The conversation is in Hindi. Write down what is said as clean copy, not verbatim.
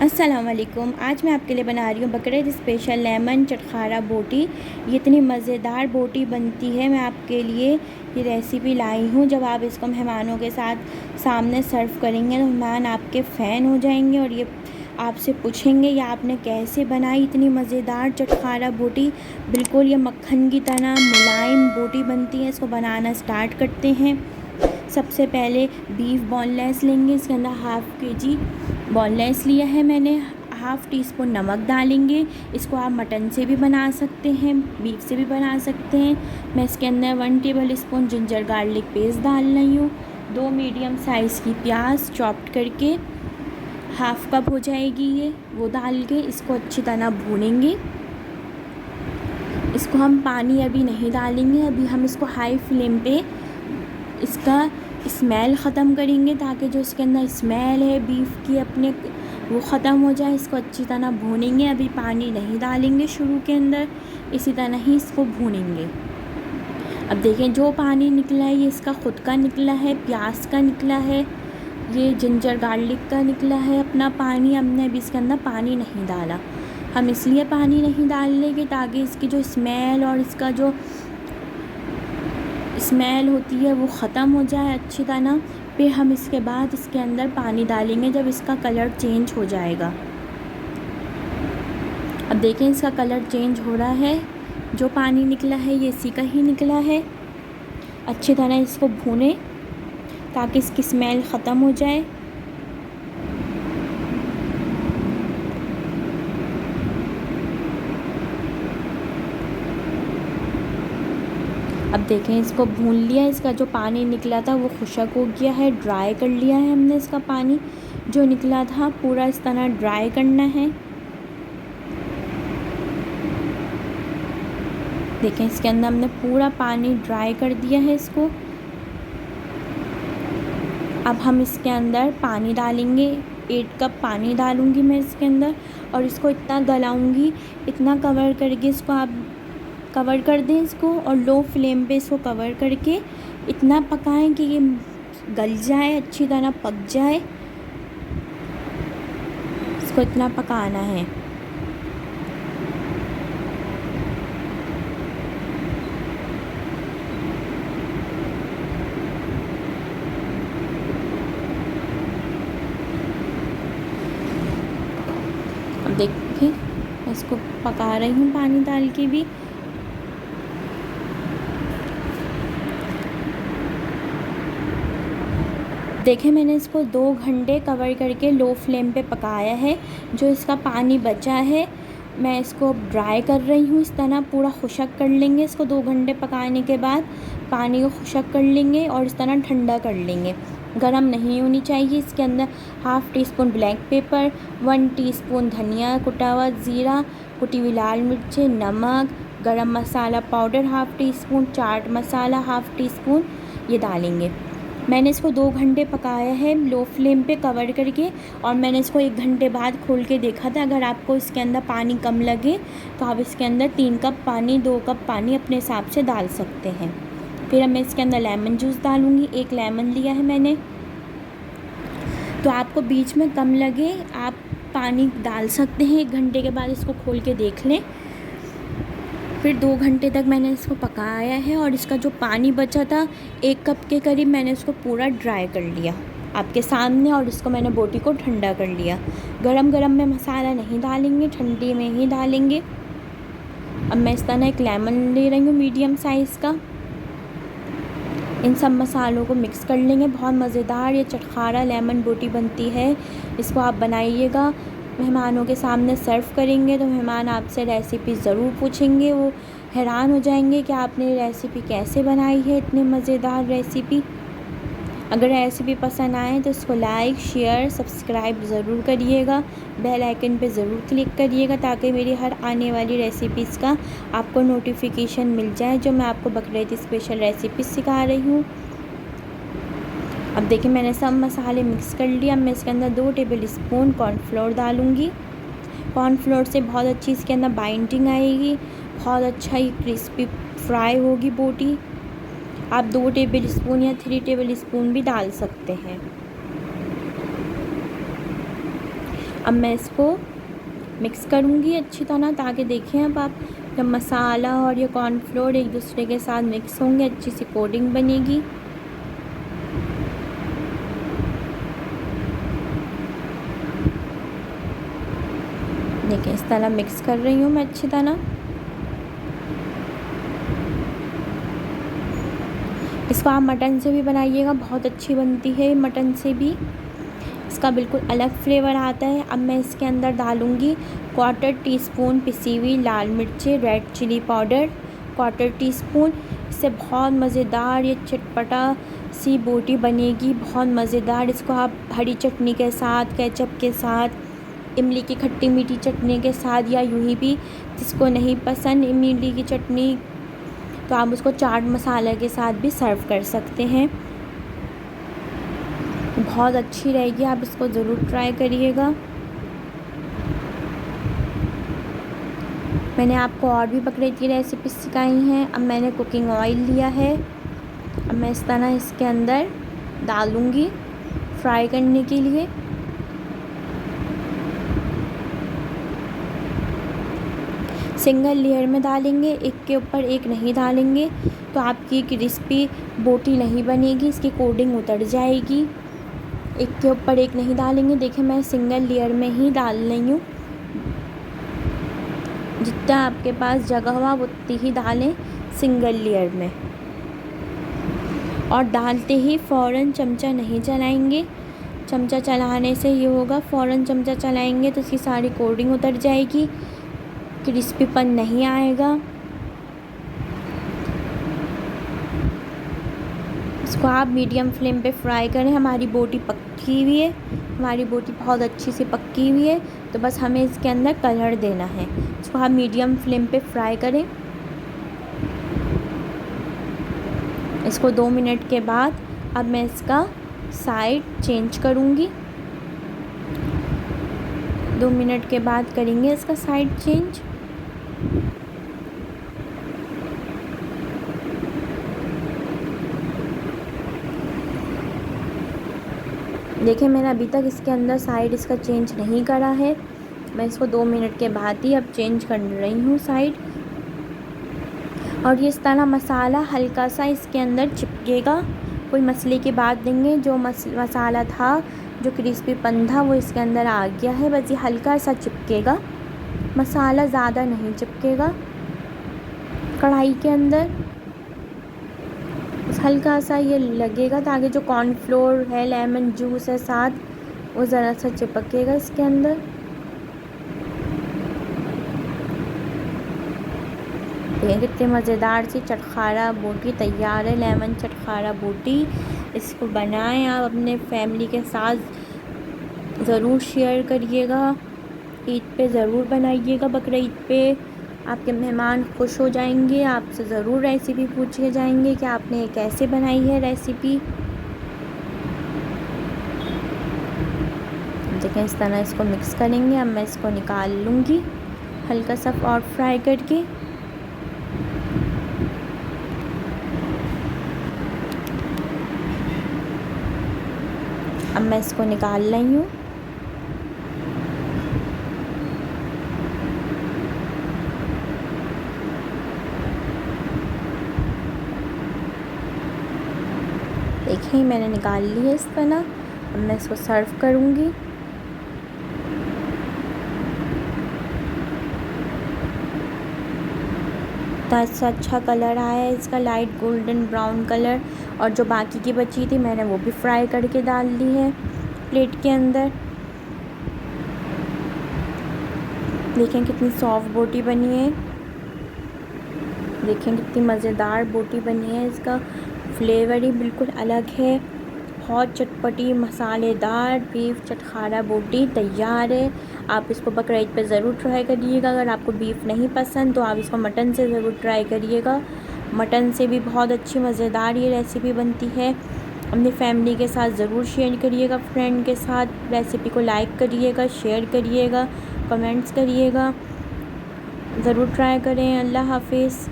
अस्सलाम वालेकुम। आज मैं आपके लिए बना रही हूँ बकरीद स्पेशल लेमन चटखारा बोटी। ये इतनी मज़ेदार बोटी बनती है। मैं आपके लिए ये रेसिपी लाई हूँ। जब आप इसको मेहमानों के साथ सामने सर्व करेंगे तो मेहमान आपके फ़ैन हो जाएंगे और ये आपसे पूछेंगे ये आपने कैसे बनाई इतनी मज़ेदार चटखारा बोटी। बिल्कुल ये मक्खन की तरह मुलायम बोटी बनती है। इसको बनाना स्टार्ट करते हैं। सबसे पहले बीफ बोनलेस लेंगे। इसके अंदर हाफ़ केजी बोनलेस लिया है मैंने। हाफ़ टी स्पून नमक डालेंगे। इसको आप मटन से भी बना सकते हैं, बीफ से भी बना सकते हैं। मैं इसके अंदर 1 table spoon ginger garlic paste डाल रही हूँ। 2 मीडियम साइज़ की प्याज चॉप्ड करके हाफ़ कप हो जाएगी ये, वो डाल के इसको अच्छी तरह भूनेंगे। इसको हम पानी अभी नहीं डालेंगे, अभी हम इसको हाई फ्लेम पे इसका स्मेल ख़त्म करेंगे ताकि जो इसके अंदर स्मेल है बीफ की अपने वो ख़त्म हो जाए। इसको अच्छी तरह भूनेंगे। अभी पानी नहीं डालेंगे शुरू के अंदर, इसी तरह ही इसको भूनेंगे। अब देखें जो पानी निकला है ये इसका ख़ुद का निकला है, प्याज का निकला है, ये जिंजर गार्लिक का निकला है अपना पानी। हमने अभी इसके अंदर पानी नहीं डाला। हम इसलिए पानी नहीं डाल लेंगे ताकि इसकी जो स्मेल और इसका जो स्मेल होती है वो ख़त्म हो जाए अच्छी तरह। फिर हम इसके बाद इसके अंदर पानी डालेंगे जब इसका कलर चेंज हो जाएगा। अब देखें इसका कलर चेंज हो रहा है। जो पानी निकला है ये इसी का ही निकला है। अच्छी तरह इसको भूनें ताकि इसकी स्मेल ख़त्म हो जाए। अब देखें इसको भून लिया। इसका जो पानी निकला था वो खुशक हो गया है, ड्राई कर लिया है हमने। इसका पानी जो निकला था पूरा इस तरह ड्राई करना है। देखें इसके अंदर हमने पूरा पानी ड्राई कर दिया है इसको। अब हम इसके अंदर पानी डालेंगे। 8 कप पानी डालूँगी मैं इसके अंदर और इसको इतना गलाऊँगी, इतना कवर करके इसको आप कवर कर दें इसको और लो फ्लेम पे इसको कवर करके इतना पकाएं कि ये गल जाए, अच्छी तरह पक जाए। इसको इतना पकाना है। अब देखिए मैं इसको पका रही हूँ पानी डाल के भी। देखें मैंने इसको 2 घंटे कवर करके लो फ्लेम पे पकाया है। जो इसका पानी बचा है मैं इसको ड्राई कर रही हूँ। इस तरह पूरा खुशक कर लेंगे। इसको 2 घंटे पकाने के बाद पानी को खुशक कर लेंगे और इस तरह ठंडा कर लेंगे। गरम नहीं होनी चाहिए। इसके अंदर half tea spoon black pepper, 1 teaspoon धनिया कुटा हुआ, ज़ीरा, कुटी हुई लाल मिर्चें, नमक, गरम मसाला powder half tea spoon, chaat masala half tea spoon ये डालेंगे। मैंने इसको 2 घंटे पकाया है लो फ्लेम पे कवर करके और मैंने इसको 1 घंटे बाद खोल के देखा था। अगर आपको इसके अंदर पानी कम लगे तो आप इसके अंदर 3 कप पानी, 2 कप पानी अपने हिसाब से डाल सकते हैं। फिर मैं इसके अंदर लेमन जूस डालूँगी। 1 लेमन लिया है मैंने। तो आपको बीच में कम लगे आप पानी डाल सकते हैं। 1 घंटे के बाद इसको खोल के देख लें। फिर 2 घंटे तक मैंने इसको पकाया है और इसका जो पानी बचा था 1 कप के करीब मैंने इसको पूरा ड्राई कर लिया आपके सामने और इसको मैंने बोटी को ठंडा कर लिया। गरम गरम में मसाला नहीं डालेंगे, ठंडी में ही डालेंगे। अब मैं इस तरह 1 लेमन ले रही हूँ मीडियम साइज़ का। इन सब मसालों को मिक्स कर लेंगे। बहुत मज़ेदार ये चटखारा लेमन बोटी बनती है। इसको आप बनाइएगा, मेहमानों के सामने सर्व करेंगे तो मेहमान आपसे रेसिपी ज़रूर पूछेंगे। वो हैरान हो जाएंगे कि आपने ये रेसिपी कैसे बनाई है, इतनी मज़ेदार रेसिपी। अगर रेसिपी पसंद आए तो इसको लाइक, शेयर, सब्सक्राइब ज़रूर करिएगा। बेल आइकन पे ज़रूर क्लिक करिएगा ताकि मेरी हर आने वाली रेसिपीज़ का आपको नोटिफिकेशन मिल जाए जो मैं आपको बकरीद स्पेशल रेसिपी सिखा रही हूँ। अब देखिए मैंने सब मसाले मिक्स कर लिया। मैं इसके अंदर 2 टेबल स्पून कॉर्नफ्लोर डालूँगी। कॉर्नफ्लोर से बहुत अच्छी इसके अंदर बाइंडिंग आएगी, बहुत अच्छा ही क्रिस्पी फ्राई होगी बोटी। आप 2 टेबल स्पून या 3 टेबल स्पून भी डाल सकते हैं। अब मैं इसको मिक्स करूँगी अच्छी तरह, ताकि देखें अब आप जब मसाला और ये कॉर्नफ्लोर एक दूसरे के साथ मिक्स होंगे अच्छी सी कोटिंग बनेगी। देखिए इस तरह मिक्स कर रही हूँ मैं अच्छी तरह। इसको आप मटन से भी बनाइएगा, बहुत अच्छी बनती है मटन से भी, इसका बिल्कुल अलग फ्लेवर आता है। अब मैं इसके अंदर डालूँगी 1/4 टीस्पून पिसी हुई लाल मिर्ची रेड चिली पाउडर, 1/4 टीस्पून। इससे बहुत मज़ेदार ये चटपटा सी बोटी बनेगी, बहुत मज़ेदार। इसको आप हरी चटनी के साथ, केचप के साथ, इमली की खट्टी मीठी चटनी के साथ, या यूँ ही भी जिसको नहीं पसंद इमली की चटनी तो आप उसको चाट मसाला के साथ भी सर्व कर सकते हैं। बहुत अच्छी रहेगी, आप इसको ज़रूर ट्राई करिएगा। मैंने आपको और भी बकरीद की रेसिपी सिखाई हैं। अब मैंने कुकिंग ऑयल लिया है, अब मैं इस तरह इसके अंदर डालूँगी फ्राई करने के लिए। सिंगल लेयर में डालेंगे, एक के ऊपर एक नहीं डालेंगे तो आपकी क्रिस्पी बोटी नहीं बनेगी, इसकी कोटिंग उतर जाएगी। एक के ऊपर एक नहीं डालेंगे। देखिए मैं सिंगल लेयर में ही डाल रही हूँ, जितना आपके पास जगह हुआ उतनी ही डालें सिंगल लेयर में। और डालते ही फ़ौरन चमचा नहीं चलाएंगे, चमचा चलाने से ये होगा, फ़ौरन चमचा चलाएंगे तो इसकी सारी कोटिंग उतर जाएगी, क्रिस्पीपन नहीं आएगा। इसको आप मीडियम फ्लेम पे फ्राई करें। हमारी बोटी पकी हुई है, हमारी बोटी बहुत अच्छी से पकी हुई है, तो बस हमें इसके अंदर कलर देना है। इसको आप मीडियम फ्लेम पे फ्राई करें। इसको 2 मिनट के बाद अब मैं इसका साइड चेंज करूँगी। 2 मिनट के बाद करेंगे इसका साइड चेंज। देखिए मैंने अभी तक इसके अंदर साइड इसका चेंज नहीं करा है, मैं इसको 2 मिनट के बाद ही अब चेंज कर रही हूँ साइड। और ये इस तरह मसाला हल्का सा इसके अंदर चिपकेगा, कोई मसले की बात नहीं है। जो मसाला था, जो क्रिस्पीपन था वो इसके अंदर आ गया है, बस ये हल्का सा चिपकेगा, मसाला ज़्यादा नहीं चिपकेगा कढ़ाई के अंदर, हल्का सा ये लगेगा, ताकि जो कॉर्नफ्लोर है, लेमन जूस है साथ, वो ज़रा सा चिपकेगा इसके अंदर। ये कितनी मज़ेदार सी चटखारा बोटी तैयार है, लेमन चटखारा बोटी। इसको बनाएं आप अपने फैमिली के साथ, ज़रूर शेयर करिएगा। ईद पे ज़रूर बनाइएगा, बकरीद पे आपके मेहमान खुश हो जाएंगे, आपसे ज़रूर रेसिपी पूछे जाएंगे कि आपने ये कैसे बनाई है रेसिपी। देखें इस तरह इसको मिक्स करेंगे। अब मैं इसको निकाल लूँगी हल्का सा और फ्राई करके। अब मैं इसको निकाल रही हूँ। देखिए मैंने निकाल ली है इस तरह। अब मैं इसको सर्व करूँगी। इतना अच्छा कलर आया है इसका, लाइट गोल्डन ब्राउन कलर। और जो बाकी की बची थी मैंने वो भी फ्राई करके डाल दी है प्लेट के अंदर। देखें कितनी सॉफ्ट बोटी बनी है, देखें कितनी मज़ेदार बोटी बनी है। इसका फ्लेवर ही बिल्कुल अलग है, बहुत चटपटी मसालेदार बीफ चटखारा बोटी तैयार है। आप इसको बकरीद पे ज़रूर ट्राई करिएगा। अगर आपको बीफ नहीं पसंद तो आप इसको मटन से ज़रूर ट्राई करिएगा, मटन से भी बहुत अच्छी मज़ेदार ये रेसिपी बनती है। अपनी फैमिली के साथ ज़रूर शेयर करिएगा, फ्रेंड के साथ। रेसिपी को लाइक करिएगा, शेयर करिएगा, कमेंट्स करिएगा, ज़रूर ट्राई करें। अल्लाह हाफिज़।